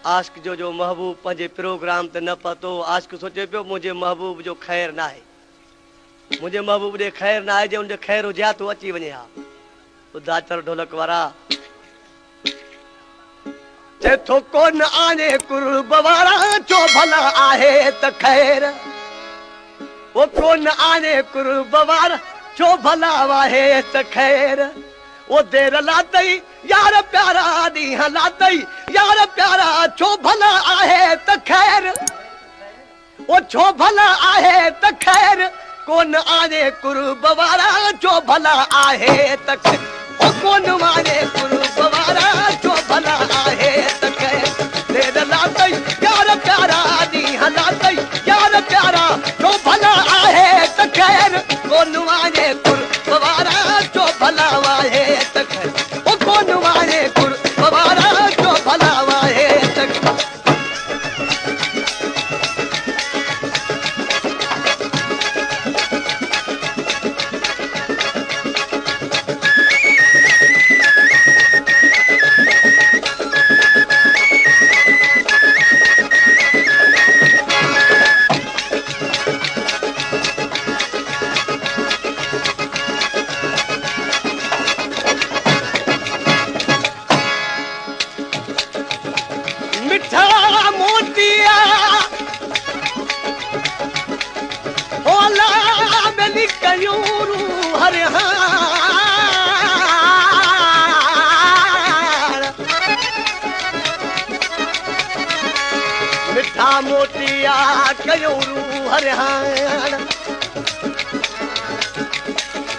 आशिक जो महबूब पंहिंजे प्रोग्राम ते न पतो। आशिक सोचे पियो मुंहिंजे महबूब जो ख़ैर न आहे, मुंहिंजे महबूब ॾे ख़ैर न आहे, जे हुनजो ख़ैर हुजे हा तूं अची वञे हा। ॿुधा चर ढोलक वारा चए थो कोन आने कुर्ब वारा चो भला आहे त ख़ैर, वो कोन आने कुर्ब वारा चो भला आहे त ख़ैर। वो देर लातई यार प्यारा ॾींहं लातई यार प्यारा छो भला आहे त ख़ैर, वो छो भला आहे त ख़ैर। कोन आने कुर्ब वारा छो भला आहे त ख़ैर, वो कोन आने कुर्ब वारा छो भला आहे त ख़ैर। देर लातई यार प्यारा ॾींहं लातई यार प्यारा छो भला आहे त ख़ैर। कोन आने कुर्ब वारा छो भला आहे त ख़ैर, वो कोन आने कुर्ब वारा छो भला आहे त ख़ैर। मिठा मोतिया कयूरू हरियाण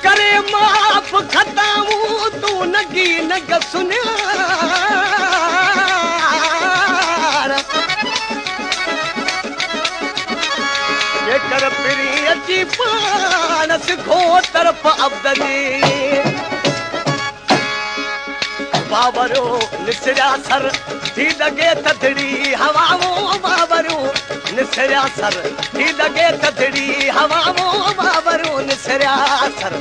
करे माफ़ खताऊं तू नगी नग सुनियार। जेकर फिरी अची पान सिखो तरफ़ अब्दली बाबरो निसरिया सर थी लगे थधड़ी हवाओ बाबरो निसरिया सर थी लगे थधड़ी हवाओ बाबरो निसरिया सर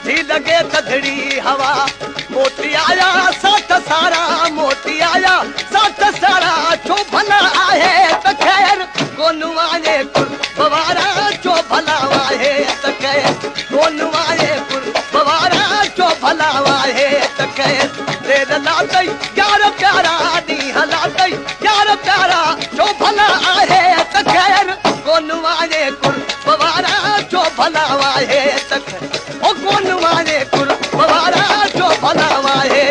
थी लगे थधड़ी हवा। मोती आया साथ सारा मोती आया साथ सारा छो भला आहे त ख़ैर। कोन आने कुर्ब वारा छो भला आहे त ख़ैर, कोन आने कुर्ब वारा छो भला आहे त ख़ैर। देर लातई यार प्यारा ॾींहं लातई यार प्यारा छो भला आहे त ख़ैर। कोन आने कुर्ब वारा छो भला आहे त ख़ैर, ओ कोन आने कुर्ब वारा छो भला आहे।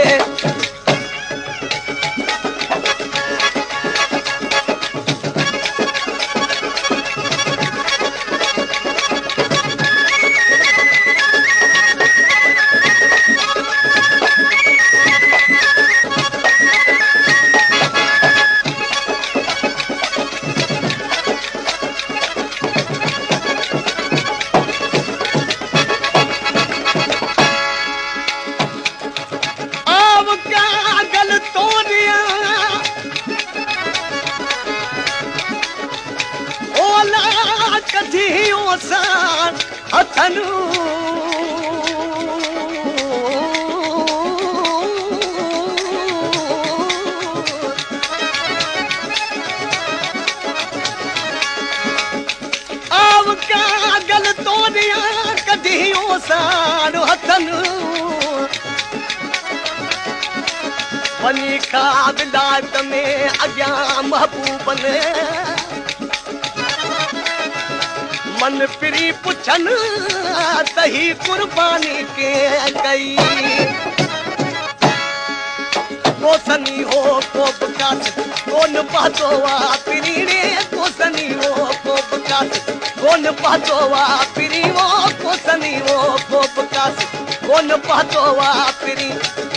वनी का विलायत में अॻियां महबूबन मन फिरी पुछनि त ही कुर्बानी के कई। कोसनी हो को बकास कोन पातो वा फिरी रे कोसनी हो को बकास कोन पातो वा फिरी वो कोसनी हो को बकास कोन पातो वा फिरी।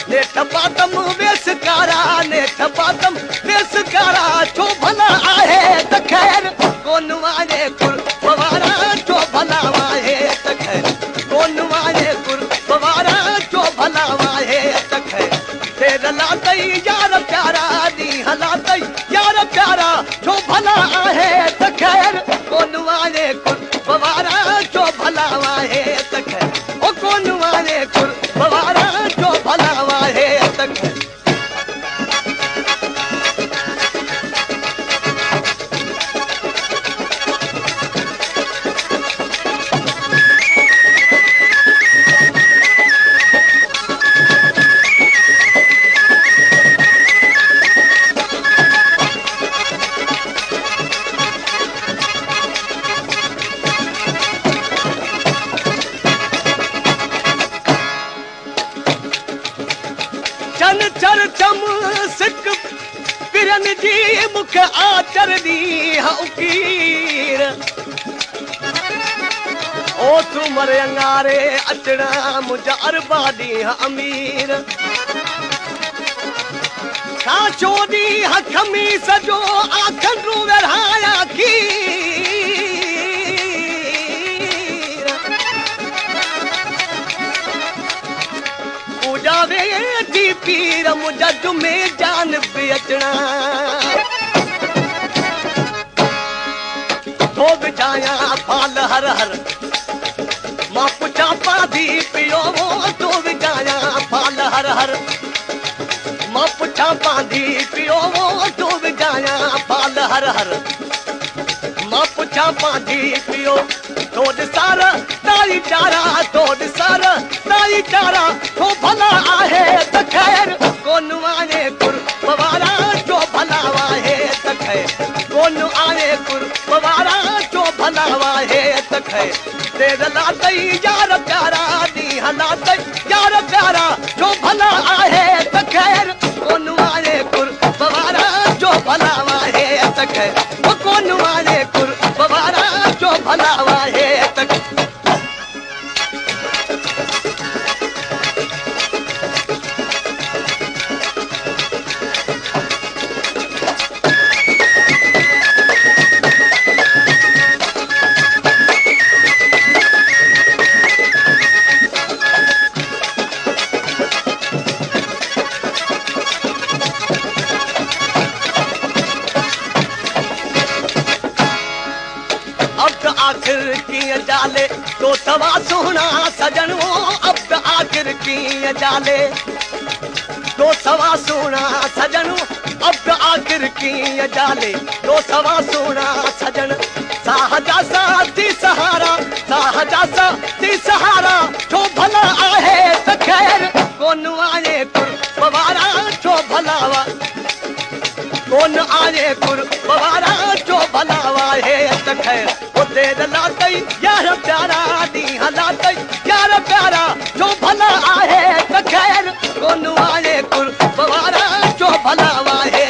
नेठ पातम बेसकारा नेठ पातम बेसकारा छो भला आहे त ख़ैर। कोन आने कुर्ब वारा छो भला आहे त ख़ैर, कोन आने कुर्ब वारा छो भला आहे त ख़ैर। देर लातई यार प्यारा ॾींहं लातई यार प्यारा छो भला आहे त ख़ैर। कोन आने कुर्ब वारा छो भला आहे त ख़ैर, ओ कोन आने कुर्ब वारा छो भला आहे त ख़ैर। ॾींहनि जी मूंखे आचर ॾींहं उकीर ओ सूमर अंगारे अचणा मुंहिंजा अरबा ॾींहं अमीर साचो ॾींहं खमीस जो आखंडू विरहाया खीर पूजा वेठी पीर मुंहिंजा जुमे जान बि अचणा तो विझाया फाल हर हर मां पुछां पाधी पियो तो विझाया फाल हर हर मां पुछां पाधी पियो तो विझाया फाल हर हर मां पुछां पाधी पियो तो ॾिसार ताई चारा तो ॾिसार ताई चारा तो भला आहे त ख़ैर कोन आने कुर वारा जो भला आहे त ख़ैर कोन आने कुर वारा जो भला आहे त ख़ैर तेर लातई यार प्यारा ॾींहं लातई यार प्यारा जो भला आहे त ख़ैर कोन आने कुर वारा जो भला आहे त ख़ैर कोन आने कुर वारा जो भला आहे त आखिर कीअं जाले तो तवा सोना सजन वो अब आखिर कीअं जाले तो सवा सोना सजन अब आखिर कीअं जाले तो सवा सोना सजन साहजा साथी सहारा साहजा साथी सहारा छो भला आहे त ख़ैर कोन आने कुर वारा छो भला कोन आने कुर वारा छो भला आहे त ख़ैर तेर लातई यार प्यारा ॾींहं लातई यार प्यारा जो भला आहे त ख़ैर कोन आने कुर वारा जो भला आहे